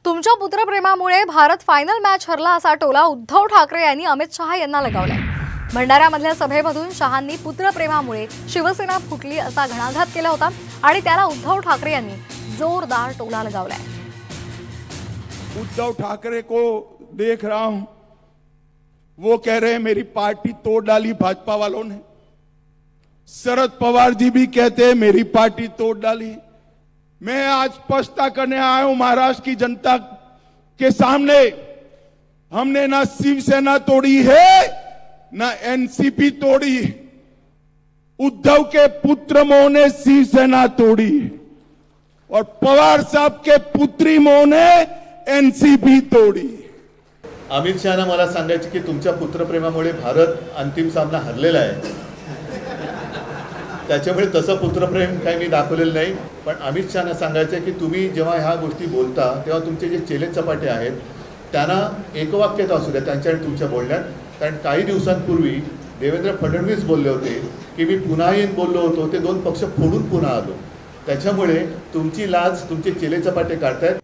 तुमच्या पुत्रप्रेमामुळे Bharat final match हरला असा टोला उद्धव ठाकरे यांनी अमित शहा यांना लगावलाय। भंडाऱ्यामधल्या सभेमधून शहांनी पुत्रप्रेमामुळे शिवसेना फुटली असा घणाघात केला होता आणि त्याला उद्धव ठाकरे यांनी जोरदार टोला लगावलाय। उद्धव ठाकरे को देख रहा हूं, वो कह रहे हैं मेरी पार्टी तोड़ डाली भाजपा वालों ने। शरद पवार जी भी कहते हैं मेरी पार्टी तोड़ डाली। मैं आज स्पष्टता करने आया हूं महाराष्ट्र की जनता के सामने, हमने ना शिवसेना तोड़ी है ना एनसीपी तोड़ी। उद्धव के पुत्र मोह ने शिवसेना तोड़ी और पवार साहब के पुत्री मोह ने एनसीपी तोड़ी। अमित शहाना मला सांगायचे की तुमच्या पुत्रप्रेमामुळे भारत अंतिम सामना हरलेला आहे, त्याच्यामुळे तसं पुत्रप्रेम काही मी दाखवलेलं नाही। पण अमित शहाना सांगायचे की तुम्ही जेव्हा ह्या गोष्टी बोलता तेव्हा तुमचे जे चेले चपाटे आहेत त्यांना एकवाक्यत असू द्या त्यांच्या आणि तुमच्या बोलण्यात। कारण काही दिवसांपूर्वी देवेंद्र फडणवीस बोलले होते की मी पुन्हा येऊन बोललो होतो, ते दोन पक्ष फोडून पुन्हा आलो। त्याच्यामुळे तुमची लाज तुमचे चेले चपाटे काढतायत।